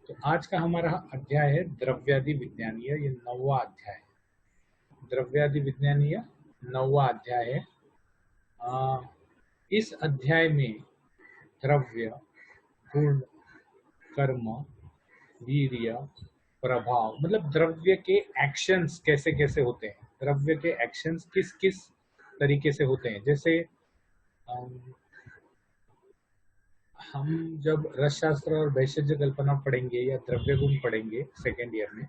तो आज का हमारा अध्याय है द्रव्यादि विज्ञानीय, ये 9वां अध्याय है। द्रव्यादि विज्ञानीय 9वां अध्याय है। इस अध्याय में द्रव्य, गुण, कर्म, वीर्य, प्रभाव, मतलब द्रव्य के एक्शंस कैसे कैसे होते हैं, द्रव्य के एक्शंस किस किस तरीके से होते हैं। जैसे हम जब रसशास्त्र और वैशज्य कल्पना पढ़ेंगे या द्रव्य गुण पढ़ेंगे सेकेंड ईयर में,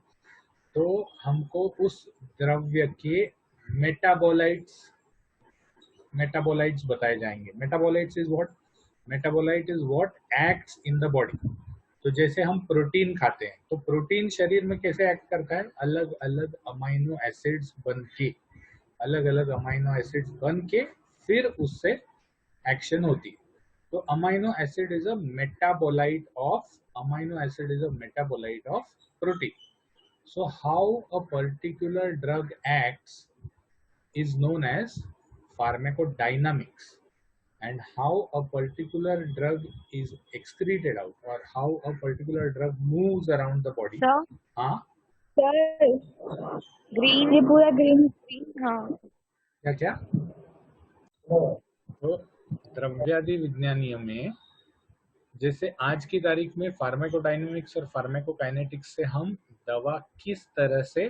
तो हमको उस द्रव्य के मेटाबोलाइट्स बताए जाएंगे। Metabolite is what acts in the body. तो जैसे हम प्रोटीन खाते हैं, तो प्रोटीन शरीर में कैसे एक्ट करता है, अलग अलग अमाइनो एसिड्स बन के फिर उससे एक्शन होती है। तो amino acid is a metabolite of protein. So how a particular drug acts is known as pharmacodynamics, and how a particular drug is excreted out, or how a particular drug moves around the body. Sir हाँ, sir green, ये पूरा green screen. हाँ क्या क्या? तो द्रव्यादि विज्ञानीय में जैसे आज की तारीख में फार्माकोडायनेमिक्स और फार्माकोकाइनेटिक्स से हम दवा किस तरह से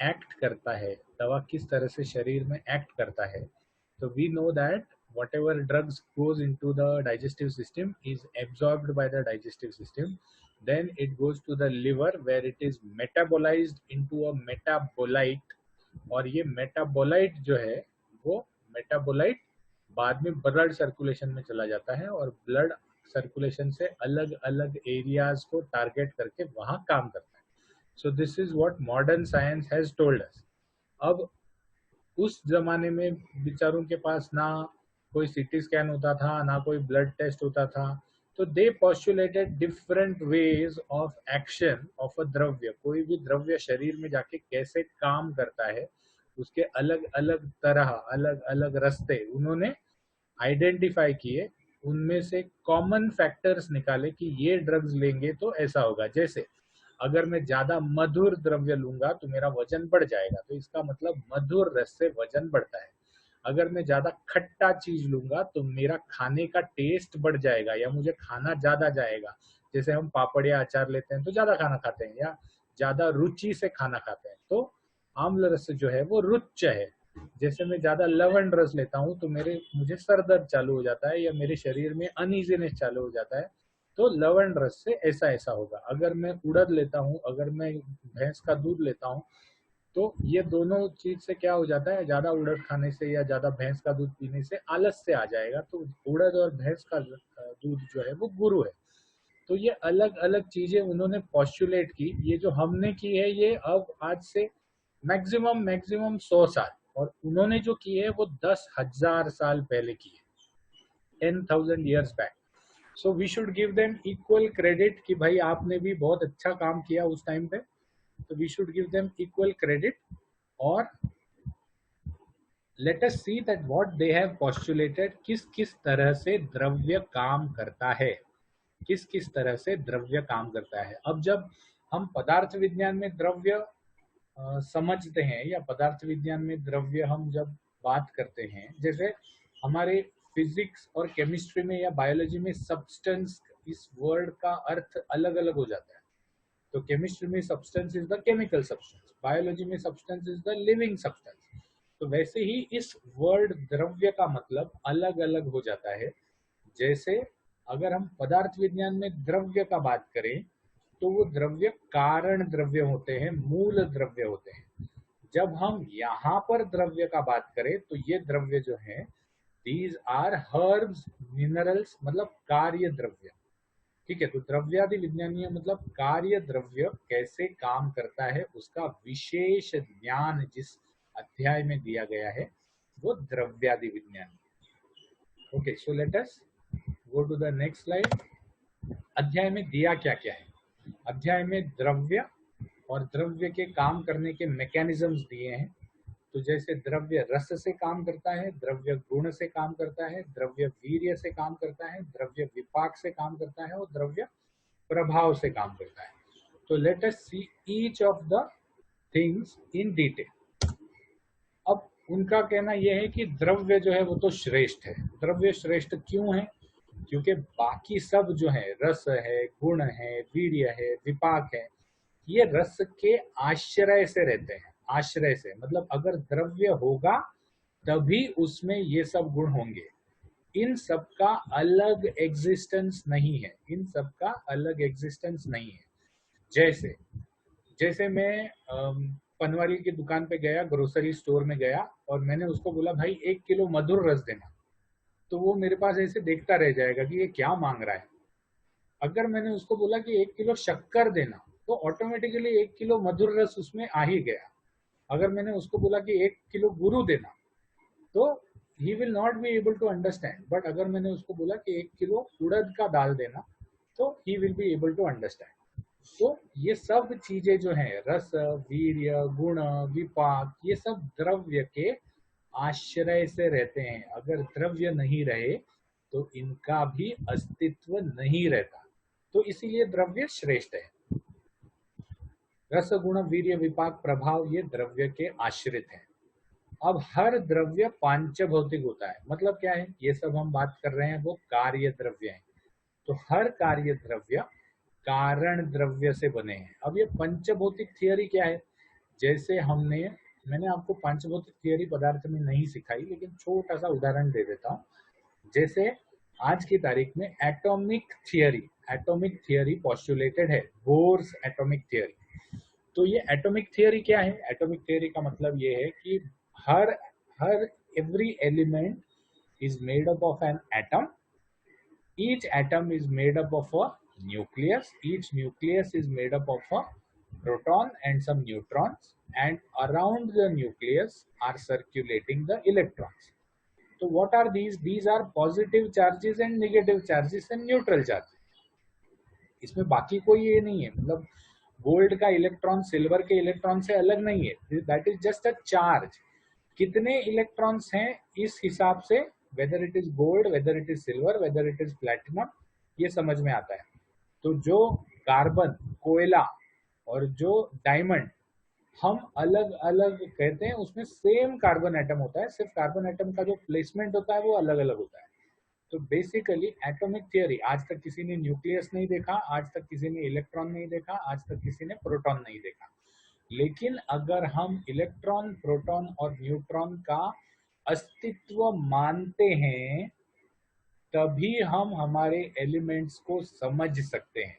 एक्ट करता है, दवा किस तरह से शरीर में एक्ट करता है। तो we know that whatever drugs goes into the digestive system is absorbed by the digestive system, then it goes to the liver where it is metabolized into a metabolite, और ये मेटाबोलाइट जो है वो metabolite बाद में blood circulation में चला जाता है, और ब्लड सर्कुलेशन से अलग अलग एरियाज को टारगेट करके वहां काम करता है। So this is what modern science has told us. अब उस जमाने में बेचारों के पास ना कोई सीटी स्कैन होता था, ना कोई ब्लड टेस्ट होता था, तो they postulated different ways of action of a द्रव्य। कोई भी द्रव्य शरीर में जाके कैसे काम करता है, उसके अलग अलग तरह, अलग अलग रास्ते उन्होंने आइडेंटिफाई किए। उनमें से कॉमन फैक्टर्स निकाले कि ये ड्रग्स लेंगे तो ऐसा होगा। जैसे अगर मैं ज्यादा मधुर द्रव्य लूंगा तो मेरा वजन बढ़ जाएगा, तो इसका मतलब मधुर रस से वजन बढ़ता है। अगर मैं ज्यादा खट्टा चीज लूंगा तो मेरा खाने का टेस्ट बढ़ जाएगा, या मुझे खाना ज्यादा जाएगा। जैसे हम पापड़ या अचार लेते हैं तो ज्यादा खाना खाते हैं, या ज्यादा रुचि से खाना खाते हैं, तो आम्ल रस जो है वो रुच्च है। जैसे मैं ज्यादा लवण रस लेता हूँ तो मुझे सर दर्द चालू हो जाता है, या मेरे शरीर में अनइजीनेस चालू हो जाता है, तो लवण रस से ऐसा ऐसा होगा। अगर मैं उड़द लेता हूँ, अगर मैं भैंस का दूध लेता हूँ, तो ये दोनों चीज से क्या हो जाता है, ज्यादा उड़द खाने से या ज्यादा भैंस का दूध पीने से आलस से आ जाएगा। तो उड़द और भैंस का दूध जो है वो गुरु है। तो ये अलग अलग चीजें उन्होंने पॉस्टुलेट की। ये जो हमने की है ये अब आज से मैक्सिमम मैक्सिमम 100 साल, और उन्होंने जो की है वो 10,000 साल पहले की है, 10,000 years back. So we should give them equal credit कि भाई आपने भी बहुत अच्छा काम किया उस टाइम पे, तो we should give them equal credit. और let us see that what they have postulated, किस किस तरह से द्रव्य काम करता है, किस किस तरह से द्रव्य काम करता है। अब जब हम पदार्थ विज्ञान में द्रव्य समझते हैं, या पदार्थ विज्ञान में द्रव्य हम जब बात करते हैं, जैसे हमारे फिजिक्स और केमिस्ट्री में या बायोलॉजी में सब्सटेंस, इस वर्ड का अर्थ अलग अलग हो जाता है। तो केमिस्ट्री में substance is the chemical substance, biology में substance is the living substance. तो वैसे ही इस वर्ड द्रव्य का मतलब अलग अलग हो जाता है। जैसे अगर हम पदार्थ विज्ञान में द्रव्य का बात करें, तो वो द्रव्य कारण द्रव्य होते हैं, मूल द्रव्य होते हैं। जब हम यहाँ पर द्रव्य का बात करें तो ये द्रव्य जो है, दीज आर हर्ब्स, मिनरल्स, मतलब कार्य द्रव्य। ठीक है, तो द्रव्यादि विज्ञानीय मतलब कार्य द्रव्य कैसे काम करता है उसका विशेष ज्ञान जिस अध्याय में दिया गया है वो द्रव्यादि विज्ञान। Okay, so let us go to the next slide. अध्याय में दिया क्या क्या है? अध्याय में द्रव्य और द्रव्य के काम करने के मैकेनिज्म्स दिए हैं। तो जैसे द्रव्य रस से काम करता है, द्रव्य गुण से काम करता है, द्रव्य वीर्य से काम करता है, द्रव्य विपाक से काम करता है, और द्रव्य प्रभाव से काम करता है। तो late us see each of the things in detail. अब उनका कहना यह है कि द्रव्य जो है वो तो श्रेष्ठ है। द्रव्य श्रेष्ठ क्यों है? क्योंकि बाकी सब जो है, रस है, गुण है, वीर्य है, विपाक है, ये रस के आश्रय से रहते हैं। आश्रय से मतलब अगर द्रव्य होगा तभी उसमें ये सब गुण होंगे। इन सब का अलग एग्जिस्टेंस नहीं है। इन सब का अलग एग्जिस्टेंस नहीं है। जैसे जैसे मैं पनवारी की दुकान पे गया, ग्रोसरी स्टोर में गया और मैंने उसको बोला भाई 1 किलो मधुर रस देना, तो वो मेरे पास ऐसे देखता रह जाएगा कि ये क्या मांग रहा है। अगर मैंने उसको बोला कि 1 किलो शक्कर देना, तो ऑटोमेटिकली 1 किलो मधुर रस उसमें आ ही गया। अगर मैंने उसको बोला कि 1 किलो गुरु देना, तो he will not be able to understand. But अगर मैंने उसको बोला कि 1 किलो उड़द का दाल देना, तो he will be able to understand. तो ये सब चीजें जो है, रस, वीर्य, गुण, विपाक, ये सब द्रव्य के आश्रय से रहते हैं। अगर द्रव्य नहीं रहे तो इनका भी अस्तित्व नहीं रहता। तो इसीलिए द्रव्य श्रेष्ठ है। रस, गुण, वीर्य, विपाक, प्रभाव ये द्रव्य के आश्रित हैं। अब हर द्रव्य पांच भौतिक होता है। मतलब क्या है? ये सब हम बात कर रहे हैं वो कार्य द्रव्य है। तो हर कार्य द्रव्य कारण द्रव्य से बने हैं। अब ये पंचभौतिक थियरी क्या है? जैसे मैंने आपको पंचभौतिक थियरी पदार्थ में नहीं सिखाई, लेकिन छोटा सा उदाहरण दे देता हूँ। जैसे आज की तारीख में एटॉमिक थियरी पॉस्टुलेटेड है, बोर्स एटॉमिक थियरी। तो ये एटॉमिक थियरी क्या है? एटॉमिक थियरी का मतलब ये है कि हर हर every element is made up of an atom. Each atom is made up of a nucleus. Each nucleus is made up of a proton and some neutrons, and around the nucleus are circulating the electrons. So what are these? These are positive charges and negative charges and neutral charges. इसमें बाकी कोई ये नहीं है। मतलब gold का electron silver के electron से अलग नहीं है। That is just a charge. कितने इलेक्ट्रॉन्स हैं इस हिसाब से, whether it is gold, whether it is silver, whether it is platinum, ये समझ में आता है। तो जो कार्बन, कोयला और जो डायमंड हम अलग अलग कहते हैं, उसमें सेम कार्बन एटम होता है, सिर्फ कार्बन एटम का जो प्लेसमेंट होता है वो अलग अलग होता है। तो बेसिकली एटॉमिक थियरी, आज तक किसी ने न्यूक्लियस नहीं देखा, आज तक किसी ने इलेक्ट्रॉन नहीं देखा, आज तक किसी ने प्रोटॉन नहीं देखा। लेकिन अगर हम इलेक्ट्रॉन, प्रोटॉन और न्यूट्रॉन का अस्तित्व मानते हैं तभी हम हमारे एलिमेंट्स को समझ सकते हैं।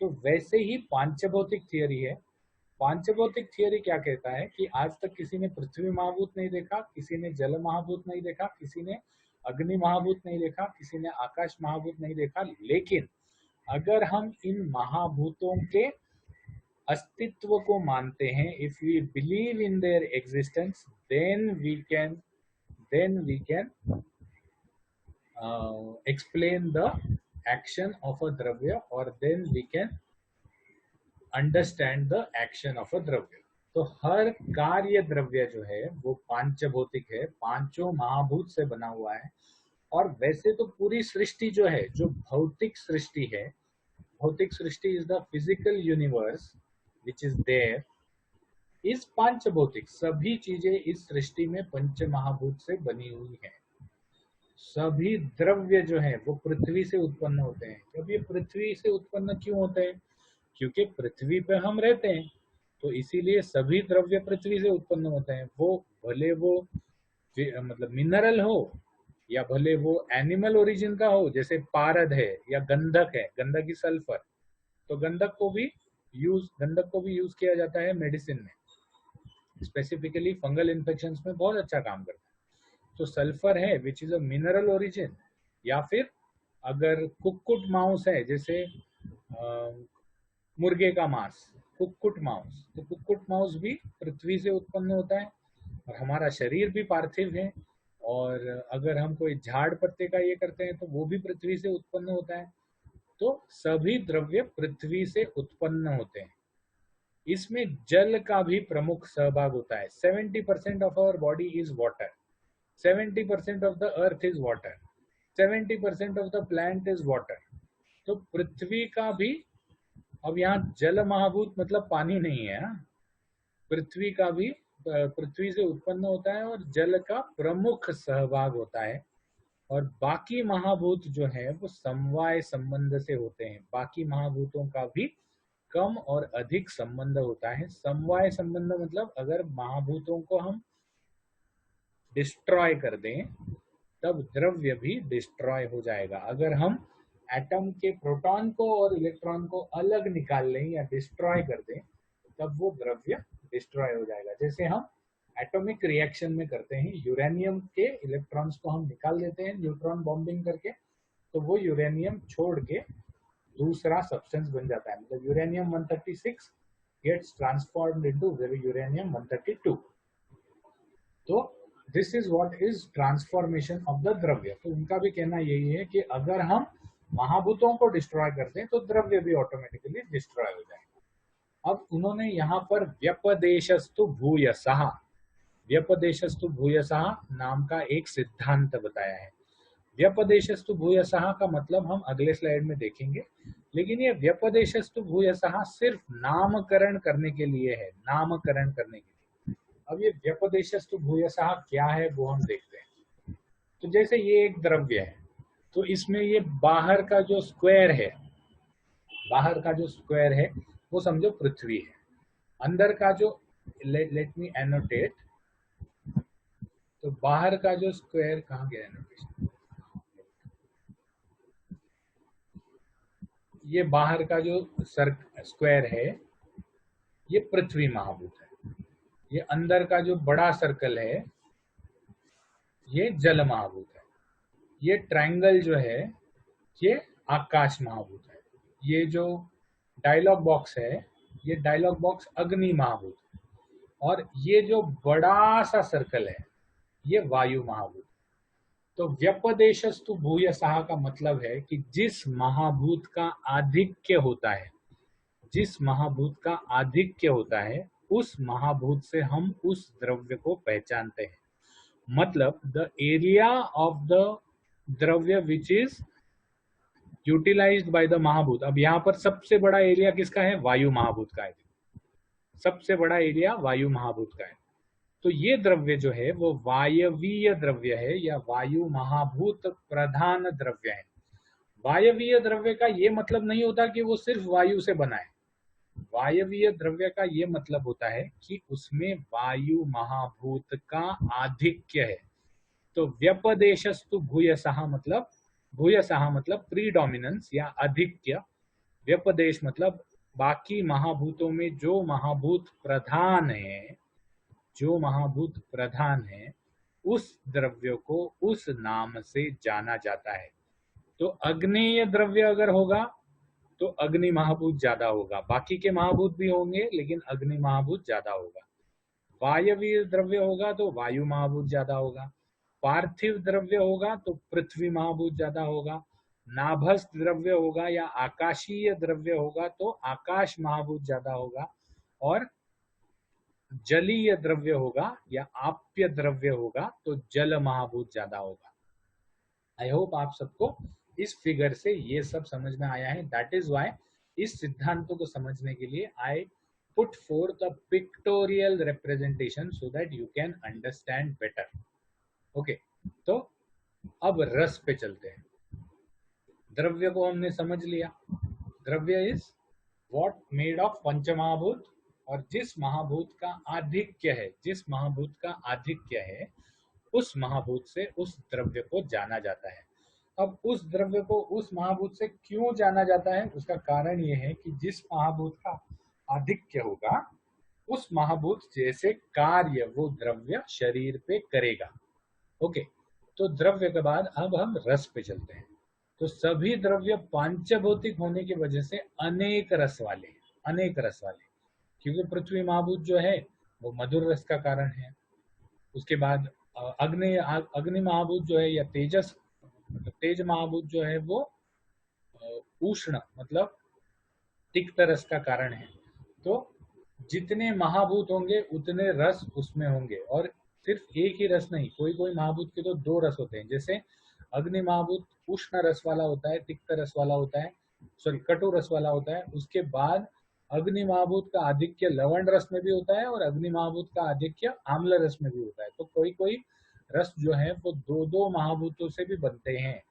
तो वैसे ही पांचभौतिक थियरी है। पांचभौतिक थियरी क्या कहता है कि आज तक किसी ने पृथ्वी महाभूत नहीं देखा, किसी ने जल महाभूत नहीं देखा, किसी ने अग्नि महाभूत नहीं देखा, किसी ने आकाश महाभूत नहीं देखा, लेकिन अगर हम इन महाभूतों के अस्तित्व को मानते हैं, if we believe in their existence, then we can explain the action of a dravya, or then we can understand the action of a dravya. तो हर कार्य द्रव्य जो है वो पांचभौतिक है, पांचों महाभूत से बना हुआ है। और वैसे तो पूरी सृष्टि जो है, जो भौतिक सृष्टि है, भौतिक सृष्टि is the physical universe which is there, इस पांचभौतिक सभी चीजें इस सृष्टि में पंच महाभूत से बनी हुई है। सभी द्रव्य जो है वो पृथ्वी से उत्पन्न होते हैं। अब ये पृथ्वी से उत्पन्न क्यों होते हैं? क्योंकि पृथ्वी पे हम रहते हैं, तो इसीलिए सभी द्रव्य पृथ्वी से उत्पन्न होते हैं। वो भले वो मतलब मिनरल हो, या भले वो एनिमल ओरिजिन का हो, जैसे पारद है या गंधक है, गंधक की सल्फर, तो गंधक को भी यूज किया जाता है मेडिसिन में, स्पेसिफिकली फंगल इन्फेक्शंस में बहुत अच्छा काम करता है। तो सल्फर है which is a mineral origin. या फिर अगर कुक्कुट मांस है, जैसे मुर्गे का मांस, कुक्कुट मांस, तो कुक्कुट मांस भी पृथ्वी से उत्पन्न होता है। और हमारा शरीर भी पार्थिव है, और अगर हम कोई झाड़ पत्ते का ये करते हैं तो वो भी पृथ्वी से उत्पन्न होता है। तो सभी द्रव्य पृथ्वी से उत्पन्न होते हैं। इसमें जल का भी प्रमुख सहभाग होता है। 70% of our body is water, 70% of the earth is water, 70% of the plant is water। तो पृथ्वी का भी अब यहाँ जल महाभूत मतलब पानी नहीं है, हाँ? पृथ्वी का भी पृथ्वी से उत्पन्न होता है और जल का प्रमुख सहभाग होता है। और बाकी महाभूत जो है वो समवाय संबंध से होते हैं। बाकी महाभूतों का भी कम और अधिक संबंध होता है। समवाय संबंध मतलब अगर महाभूतों को हम डिस्ट्रॉय कर दें तब द्रव्य भी डिस्ट्रॉय हो जाएगा। अगर हम एटम के प्रोटॉन को और इलेक्ट्रॉन को अलग निकाल लें या डिस्ट्रॉय कर दें तब वो द्रव्य डिस्ट्रॉय हो जाएगा। जैसे हम एटॉमिक रिएक्शन में करते हैं, यूरेनियम के इलेक्ट्रॉन्स को हम निकाल देते हैं न्यूट्रॉन बॉम्बिंग करके, तो वो यूरेनियम छोड़ के दूसरा सब्सटेंस बन जाता है। मतलब uranium 136 gets transformed into uranium 132। तो this is what is transformation of the द्रव्य। तो उनका भी कहना यही है कि अगर हम महाभूतों को डिस्ट्रॉय कर दें तो द्रव्य भी ऑटोमेटिकली डिस्ट्रॉय हो जाएगा। अब उन्होंने यहाँ पर व्यपदेशस्तु भूयसः, व्यपदेशस्तु भूयसः नाम का एक सिद्धांत बताया है। व्यपदेशस्तु भूयसः का मतलब हम अगले स्लाइड में देखेंगे, लेकिन ये व्यपदेशस्तु भूयसः सिर्फ नामकरण करने के लिए है, नामकरण करने के लिए। अब ये व्यपदेशस्तु भूयसः क्या है वो हम देखते हैं। तो जैसे ये एक द्रव्य है, तो इसमें ये बाहर का जो स्क्वायर है, बाहर का जो स्क्वायर है वो समझो पृथ्वी है। अंदर का जो लेट मी एनोटेट, तो बाहर का जो स्क्वायर कहाँ गया एनोटेशन, ये बाहर का जो स्क्वायर है ये पृथ्वी महाभूत है। ये अंदर का जो बड़ा सर्कल है ये जल महाभूत है। ये ट्रायंगल जो है ये आकाश महाभूत है। ये जो डायलॉग बॉक्स है ये डायलॉग बॉक्स अग्नि महाभूत है। और ये जो बड़ा सा सर्कल है ये वायु महाभूत। तो व्यपदेशस्तु भूयसः का मतलब है कि जिस महाभूत का आधिक्य होता है, जिस महाभूत का आधिक्य होता है उस महाभूत से हम उस द्रव्य को पहचानते हैं। मतलब द एरिया ऑफ द द्रव्य which is utilized by the महाभूत। अब यहाँ पर सबसे बड़ा एरिया किसका है, वायु महाभूत का है। सबसे बड़ा एरिया वायु महाभूत का है। तो ये द्रव्य जो है वो वायवीय द्रव्य है या वायु महाभूत प्रधान द्रव्य है। वायवीय द्रव्य का ये मतलब नहीं होता कि वो सिर्फ वायु से बना है। वायवीय द्रव्य का ये मतलब होता है कि उसमें वायु महाभूत का आधिक्य है। तो व्यपदेशस्तु भूयसः मतलब, भूयसः मतलब प्रीडोमिनेंस या आधिक्य, व्यपदेश मतलब बाकी महाभूतों में जो महाभूत प्रधान है, जो महाभूत प्रधान है उस द्रव्य को उस नाम से जाना जाता है। तो अग्नेय द्रव्य अगर होगा तो अग्नि महाभूत ज्यादा होगा, बाकी के महाभूत भी होंगे लेकिन अग्नि महाभूत ज्यादा होगा। वायवीय द्रव्य होगा तो वायु महाभूत ज्यादा होगा। पार्थिव द्रव्य होगा तो पृथ्वी महाभूत ज्यादा होगा। नाभस द्रव्य होगा या आकाशीय द्रव्य होगा तो आकाश महाभूत ज्यादा होगा। और जलीय द्रव्य होगा या आप्य द्रव्य होगा तो जल महाभूत ज्यादा होगा। आई होप आप सबको इस फिगर से ये सब समझ में आया है। दैट इज वाई इस सिद्धांतों को समझने के लिए I put fourth a pictorial representation so that you can understand better. Okay, तो अब रस पे चलते हैं। द्रव्य को हमने समझ लिया। द्रव्य इज व्हाट मेड ऑफ पंचमहाभूत, और जिस महाभूत का आधिक्य है, जिस महाभूत का आधिक्य है उस महाभूत से उस द्रव्य को जाना जाता है। अब उस द्रव्य को उस महाभूत से क्यों जाना जाता है, उसका कारण यह है कि जिस महाभूत का आधिक्य होगा उस महाभूत जैसे कार्य वो द्रव्य शरीर पे करेगा। ओके, तो द्रव्य के बाद अब हम रस पे चलते हैं। तो सभी द्रव्य पांचभौतिक होने की वजह से अनेक रस वाले, अनेक रस वाले, क्योंकि पृथ्वी महाभूत जो है वो मधुर रस का कारण है। उसके बाद अग्नि महाभूत जो है या तेजस मतलब तेज महाभूत जो है वो उष्ण मतलब तिक्त रस का कारण है। तो जितने महाभूत होंगे उतने रस उसमें होंगे, और सिर्फ एक ही रस नहीं, कोई कोई महाभूत के तो दो रस होते हैं। जैसे अग्नि महाभूत उष्ण रस वाला होता है, तिक्त रस वाला होता है, सॉरी कटु रस वाला होता है। उसके बाद अग्नि महाभूत का आधिक्य लवण रस में भी होता है और अग्नि महाभूत का आधिक्य आम्ल रस में भी होता है। तो कोई कोई रस जो है वो दो दो महाभूतों से भी बनते हैं,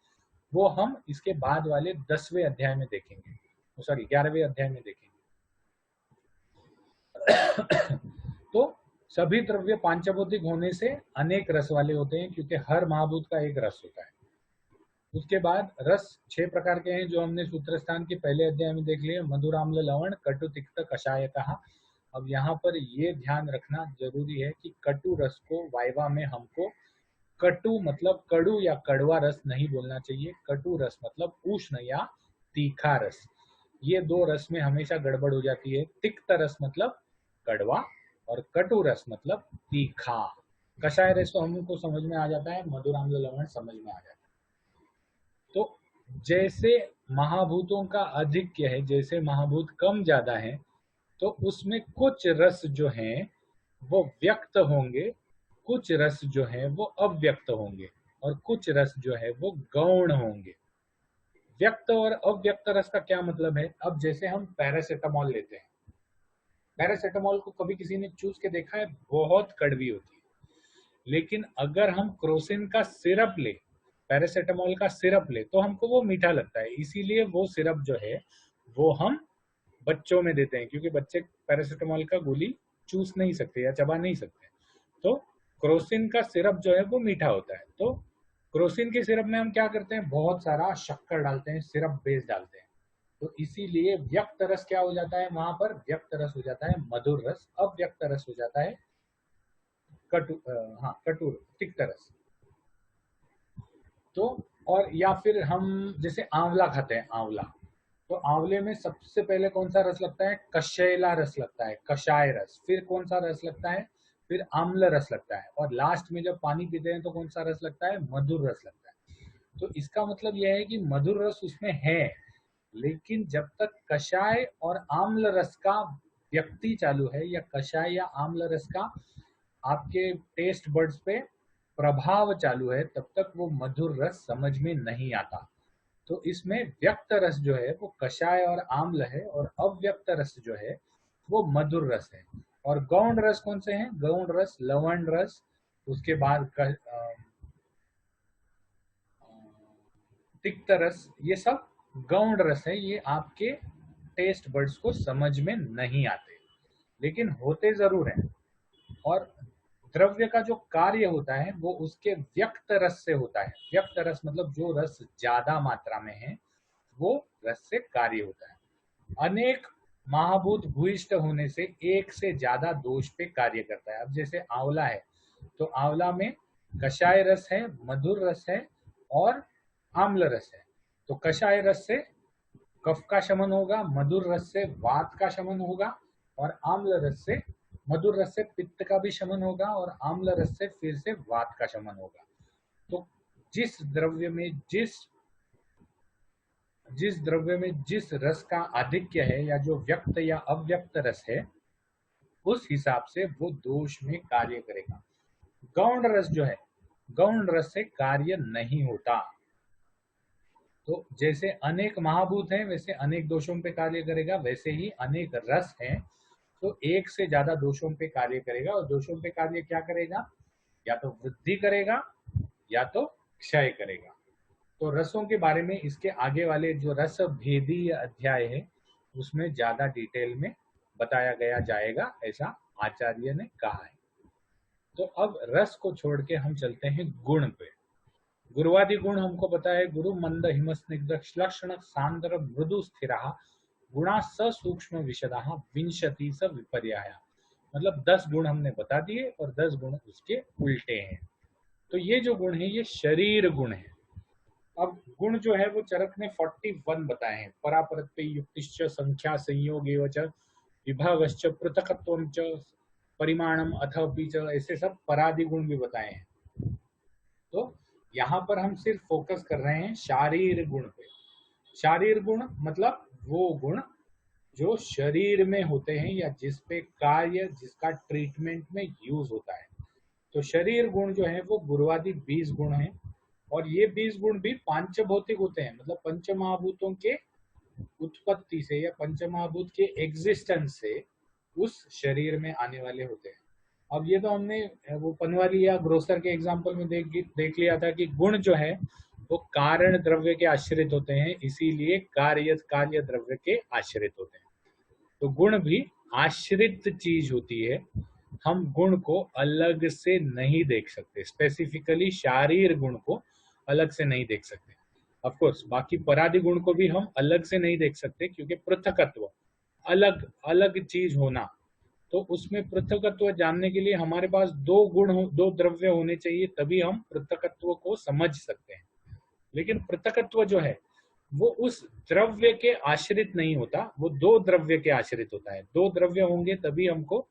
वो हम इसके बाद वाले 10वें अध्याय में देखेंगे, सॉरी 11वें अध्याय में देखेंगे। तो सभी द्रव्य पांचभौतिक होने से अनेक रस वाले होते हैं, क्योंकि हर महाभूत का एक रस होता है। उसके बाद रस 6 प्रकार के हैं, जो हमने सूत्रस्थान के पहले अध्याय में देख लिए, मधुर, आम्ल, लवण, कटु, तिक्त, कषाय कहा। अब यहाँ पर ये ध्यान रखना जरूरी है कि कटु रस को वाइवा में हमको कटु मतलब कड़ू या कड़वा रस नहीं बोलना चाहिए। कटु रस मतलब उष्ण या तीखा रस। ये दो रस में हमेशा गड़बड़ हो जाती है। तिक्त रस मतलब कड़वा और कटु रस मतलब तीखा। कषाय रस तो हमको समझ में आ जाता है, मधुर, आम्ल, लवण समझ में आ जाता है। तो जैसे महाभूतों का अधिक्य है, जैसे महाभूत कम ज्यादा है, तो उसमें कुछ रस जो हैं वो व्यक्त होंगे, कुछ रस जो है वो अव्यक्त होंगे, और कुछ रस जो है वो गौण होंगे। व्यक्त और अव्यक्त रस का क्या मतलब है? अब जैसे हम पैरासिटामोल लेते हैं, पैरासिटामोल को कभी किसी ने चूस के देखा है? बहुत कड़वी होती है। लेकिन अगर हम क्रोसिन का सिरप ले, पैरासिटामोल का सिरप ले, तो हमको वो मीठा लगता है। इसीलिए वो सिरप जो है वो हम बच्चों में देते हैं, क्योंकि बच्चे पैरासिटामोल का गोली चूस नहीं सकते या चबा नहीं सकते। तो क्रोसिन का सिरप जो है वो मीठा होता है। तो क्रोसिन के सिरप में हम क्या करते हैं? बहुत सारा शक्कर डालते हैं, सिरप बेस डालते हैं। तो इसीलिए व्यक्त रस क्या हो जाता है? वहां पर व्यक्त रस हो जाता है मधुर रस, अव्यक्त रस हो जाता है कटु हाँ कटु तिक्त रस। तो और या फिर हम जैसे आंवला खाते हैं, आंवला, तो आंवले में सबसे पहले कौन सा रस लगता है? कशैला रस लगता है, कषाय रस। फिर कौन सा रस लगता है? फिर आम्ल रस लगता है। और लास्ट में जब पानी पीते हैं तो कौन सा रस लगता है? मधुर रस लगता है। तो इसका मतलब यह है कि मधुर रस उसमें है, लेकिन जब तक कषाय और आम्ल रस का व्यक्ति चालू है, या कषाय या आम्ल रस का आपके टेस्ट बड्स पे प्रभाव चालू है, तब तक वो मधुर रस समझ में नहीं आता। तो इसमें व्यक्त रस जो है वो कषाय और आम्ल है, और अव्यक्त रस जो है वो मधुर रस है। और गौण रस कौन से हैं? गौण रस लवण रस, उसके बाद तिक्त रस, ये सब गौण रस है। ये आपके टेस्ट बड्स को समझ में नहीं आते, लेकिन होते जरूर हैं। और द्रव्य का जो कार्य होता है वो उसके व्यक्त रस से होता है। व्यक्त रस मतलब जो रस ज्यादा मात्रा में है, वो रस से कार्य होता है। अनेक महाभूत भूयिष्ठ होने से एक से ज्यादा दोष पे कार्य करता है। अब जैसे आंवला है, तो आंवला में कषाय रस है, मधुर रस है और आम्ल रस है। तो कषाय रस से कफ का शमन होगा, मधुर रस से वात का शमन होगा, और आम्ल रस से, मधुर रस से पित्त का भी शमन होगा, और आम्ल रस से फिर से वात का शमन होगा। तो जिस द्रव्य में जिस रस का आधिक्य है, या जो व्यक्त या अव्यक्त रस है, उस हिसाब से वो दोष में कार्य करेगा। गौण रस जो है, गौण रस से कार्य नहीं होता। तो जैसे अनेक महाभूत हैं वैसे अनेक दोषों पे कार्य करेगा, वैसे ही अनेक रस हैं तो एक से ज्यादा दोषों पे कार्य करेगा। और दोषों पे कार्य क्या करेगा? या तो वृद्धि करेगा या तो क्षय करेगा। तो रसों के बारे में इसके आगे वाले जो रस भेदी अध्याय है उसमें ज्यादा डिटेल में बताया गया जाएगा, ऐसा आचार्य ने कहा है। तो अब रस को छोड़ के हम चलते हैं गुण पे। गुरुवादि गुण हमको पता है, गुरु मंद हिम स्निग्ध श्लक्षण सांद्र मृदु स्थिर गुणा स सूक्ष्म विशदा विंशति स विपर्याय। मतलब 10 गुण हमने बता दिए और 10 गुण उसके उल्टे हैं। तो ये जो गुण है ये शरीर गुण है। अब गुण जो है वो चरक ने 41 बताए हैं। परापरत्वे युक्तिश्च संख्या संयोग एवं च विभागश्च पृथकत्वं च परिमाणम अथ अपि च, ऐसे सब परादि गुण भी बताए हैं। तो यहाँ पर हम सिर्फ फोकस कर रहे हैं शारीर गुण पे। शारीर गुण मतलब वो गुण जो शरीर में होते हैं या जिस पे कार्य, जिसका ट्रीटमेंट में यूज होता है। तो शरीर गुण जो है वो गुरुवादि 20 गुण हैं, और ये 20 गुण भी पांच भौतिक होते हैं, मतलब पंच महाभूतों के उत्पत्ति से या पंचमहाभूत के एग्जिस्टेंस से उस शरीर में आने वाले होते हैं। अब ये तो हमने वो पनवाली या ग्रोसर के एग्जाम्पल में देख लिया था कि गुण जो है वो कारण द्रव्य के आश्रित होते हैं, इसीलिए कार्य कार्य द्रव्य के आश्रित होते हैं। तो गुण भी आश्रित चीज होती है, हम गुण को अलग से नहीं देख सकते, स्पेसिफिकली शारीर गुण को अलग से नहीं देख सकते। ऑफ कोर्स बाकी परादि गुण को भी हम अलग से नहीं देख सकते, क्योंकि पृथकत्व, अलग अलग चीज होना, तो उसमें पृथकत्व जानने के लिए हमारे पास दो द्रव्य होने चाहिए, तभी हम पृथकत्व को समझ सकते हैं। लेकिन पृथकत्व जो है वो उस द्रव्य के आश्रित नहीं होता, वो दो द्रव्य के आश्रित होता है। दो द्रव्य होंगे तभी हमको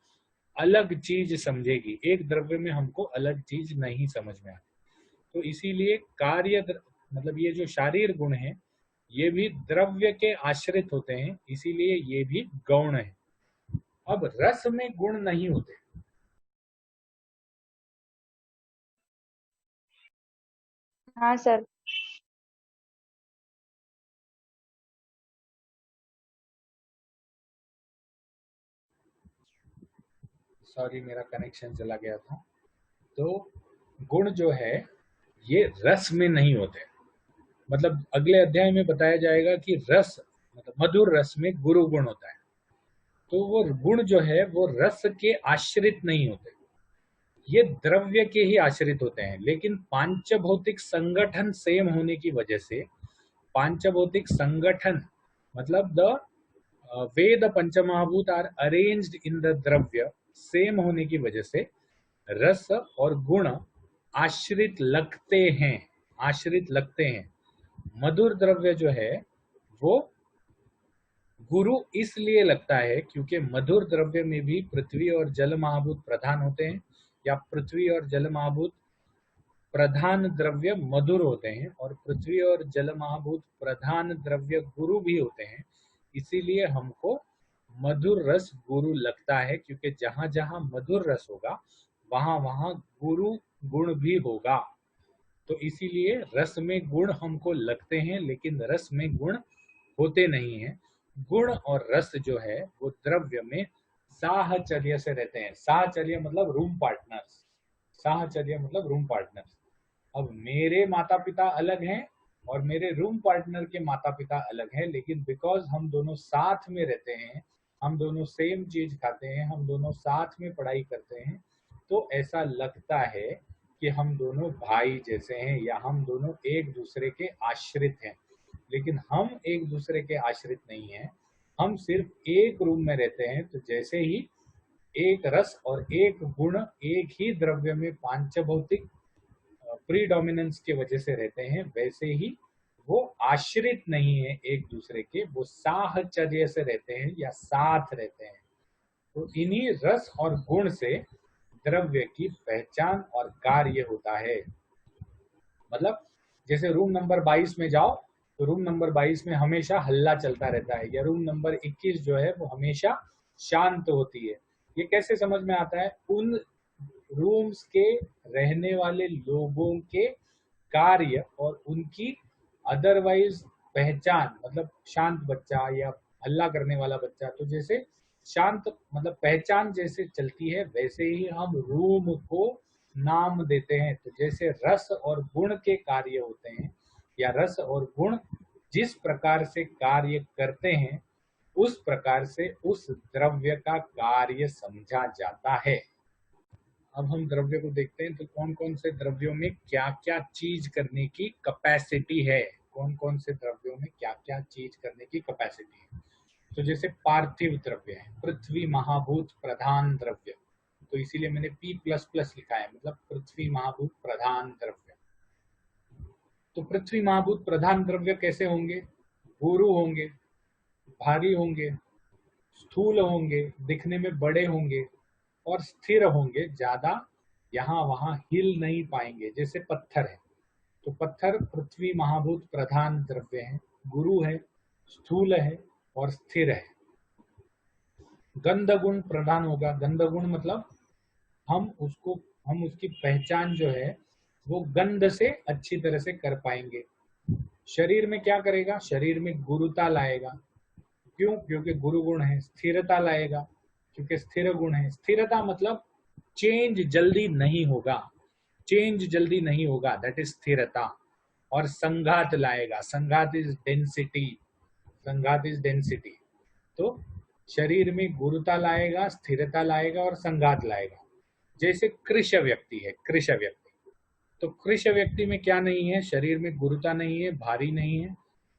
अलग चीज समझेगी, एक द्रव्य में हमको अलग चीज नहीं समझ में आती। तो इसीलिए मतलब ये जो शारीर गुण है ये भी द्रव्य के आश्रित होते हैं, इसीलिए ये भी गौण है। अब रस में गुण नहीं होते। हाँ सर। सॉरी मेरा कनेक्शन चला गया था। तो गुण जो है ये रस में नहीं होते, मतलब अगले अध्याय में बताया जाएगा कि रस मतलब मधुर रस में गुरु गुण होता है। तो वो गुण जो है वो रस के आश्रित नहीं होते, ये द्रव्य के ही आश्रित होते हैं। लेकिन पांचभौतिक संगठन सेम होने की वजह से, पांचभौतिक संगठन मतलब द वे द पंचमहाभूत आर अरेंज्ड इन द द्रव्य सेम होने की वजह से रस और गुण आश्रित लगते हैं, आश्रित लगते हैं। मधुर द्रव्य जो है वो गुरु इसलिए लगता है क्योंकि मधुर द्रव्य में भी पृथ्वी और जल महाभूत प्रधान होते हैं, या पृथ्वी और जल महाभूत प्रधान द्रव्य मधुर होते हैं, और पृथ्वी और जल महाभूत प्रधान द्रव्य गुरु भी होते हैं। इसीलिए हमको मधुर रस गुरु लगता है, क्योंकि जहां जहां मधुर रस होगा वहां वहां गुरु गुण भी होगा। तो इसीलिए रस में गुण हमको लगते हैं, लेकिन रस में गुण होते नहीं हैं। गुण और रस जो है वो द्रव्य में साहचर्य से रहते हैं। साहचर्य मतलब रूम पार्टनर्स, साहचर्य मतलब रूम पार्टनर्स। अब मेरे माता पिता अलग हैं और मेरे रूम पार्टनर के माता पिता अलग हैं, लेकिन बिकॉज हम दोनों साथ में रहते हैं, हम दोनों सेम चीज खाते हैं, हम दोनों साथ में पढ़ाई करते हैं, तो ऐसा लगता है कि हम दोनों भाई जैसे हैं या हम दोनों एक दूसरे के आश्रित हैं। लेकिन हम एक दूसरे के आश्रित नहीं हैं, हम सिर्फ एक रूम में रहते हैं। तो जैसे ही एक रस और एक गुण एक ही द्रव्य में पांचभौतिक प्रीडोमिनेंस की वजह से रहते हैं, वैसे ही वो आश्रित नहीं है एक दूसरे के, वो साहचर्य से रहते हैं या साथ रहते हैं। तो इन्हीं रस और गुण से द्रव्य की पहचान और कार्य होता है। मतलब जैसे रूम नंबर 22 में जाओ तो रूम नंबर 22 में हमेशा हल्ला चलता रहता है, या रूम नंबर 21 जो है वो हमेशा शांत होती है। ये कैसे समझ में आता है? उन रूम्स के रहने वाले लोगों के कार्य और उनकी अदरवाइज पहचान, मतलब शांत बच्चा या हल्ला करने वाला बच्चा, तो जैसे शांत मतलब पहचान जैसे चलती है वैसे ही हम रूम को नाम देते हैं। तो जैसे रस और गुण के कार्य होते हैं, या रस और गुण जिस प्रकार से कार्य करते हैं उस प्रकार से उस द्रव्य का कार्य समझा जाता है। अब हम द्रव्य को देखते हैं, तो कौन कौन से द्रव्यों में क्या क्या चीज करने की कैपेसिटी है, कौन कौन से द्रव्यों में क्या क्या चीज करने की कैपेसिटी है। तो जैसे पार्थिव द्रव्य है, पृथ्वी महाभूत प्रधान द्रव्य, तो इसीलिए मैंने P++ लिखा है, मतलब पृथ्वी महाभूत प्रधान द्रव्य। तो पृथ्वी महाभूत प्रधान द्रव्य कैसे होंगे? गुरु होंगे, भारी होंगे, स्थूल होंगे, दिखने में बड़े होंगे और स्थिर होंगे, ज्यादा यहाँ वहां हिल नहीं पाएंगे। जैसे पत्थर है, तो पत्थर पृथ्वी महाभूत प्रधान द्रव्य है, गुरु है, स्थूल है और स्थिर है। गंध गुण प्रधान होगा, गंध गुण मतलब हम उसकी पहचान जो है वो गंध से अच्छी तरह से कर पाएंगे। शरीर में क्या करेगा? शरीर में गुरुता लाएगा। क्यों? क्योंकि गुरु गुण है। स्थिरता लाएगा क्योंकि स्थिर गुण है। स्थिरता मतलब चेंज जल्दी नहीं होगा, चेंज जल्दी नहीं होगा, दैट इज स्थिरता। और संघात लाएगा। संघात इज डेंसिटी, संघात इज डेंसिटी। तो शरीर में गुरुता लाएगा, स्थिरता लाएगा और संघात लाएगा। जैसे कृश व्यक्ति है, कृश व्यक्ति, तो कृश व्यक्ति में क्या नहीं है? शरीर में गुरुता नहीं है, भारी नहीं है,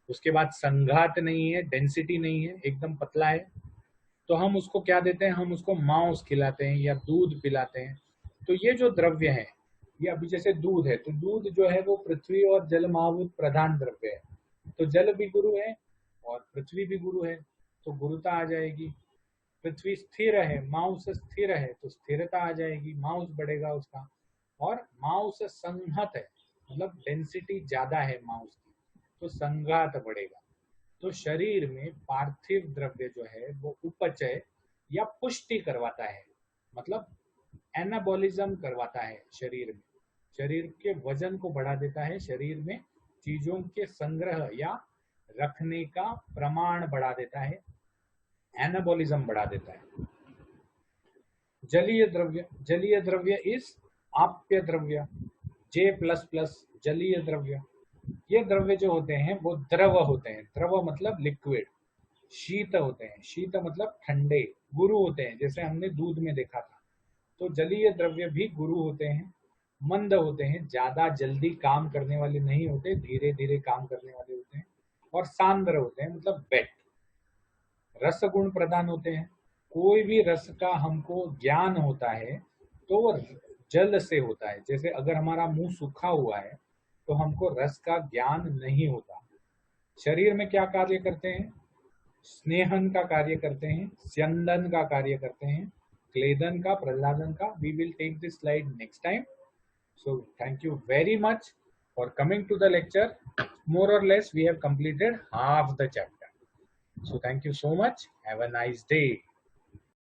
उसके बाद संघात नहीं है, डेंसिटी नहीं है, एकदम पतला है। तो हम उसको क्या देते हैं? हम उसको मांस खिलाते हैं या दूध पिलाते हैं। तो ये जो द्रव्य है, ये अभी जैसे दूध है, तो दूध जो है वो पृथ्वी और जल महाभूत प्रधान द्रव्य है। तो जल भी गुरु है और पृथ्वी भी गुरु है, तो गुरुता आ जाएगी। पृथ्वी स्थिर है, माउस स्थिर है, तो स्थिरता आ जाएगी, माउस बढ़ेगा उसका। और माउस संहत है, मतलब डेंसिटी ज्यादा है माउस की, तो संघात बढ़ेगा। तो शरीर में पार्थिव द्रव्य जो है वो उपचय या पुष्टि करवाता है, मतलब एनाबॉलिज्म करवाता है शरीर में, शरीर के वजन को बढ़ा देता है, शरीर में चीजों के संग्रह या रखने का प्रमाण बढ़ा देता है, एनाबॉलिज्म बढ़ा देता है। जलीय द्रव्य, जलीय द्रव्य इज आप्य द्रव्य, J प्लस प्लस जलीय द्रव्य। ये द्रव्य जो होते हैं वो द्रव होते हैं, द्रव मतलब लिक्विड। शीत होते हैं, शीत मतलब ठंडे, गुरु होते हैं, जैसे हमने दूध में देखा था। तो जलीय द्रव्य भी गुरु होते हैं, मंद होते हैं, ज्यादा जल्दी काम करने वाले नहीं होते, धीरे धीरे काम करने वाले होते हैं। और सांद्र होते हैं, मतलब वेट। रस गुण प्रदान होते हैं। कोई भी रस का हमको ज्ञान होता है तो वो जल से होता है। जैसे अगर हमारा मुंह सूखा हुआ है तो हमको रस का ज्ञान नहीं होता। शरीर में क्या कार्य करते हैं? स्नेहन का कार्य करते हैं, स्यंदन का कार्य करते हैं, क्लेदन का, प्रहलादन का। We will take this slide next time. So thank you very much for coming to the lecture. More or less we have completed half the chapter. So thank you so much. Have a nice day.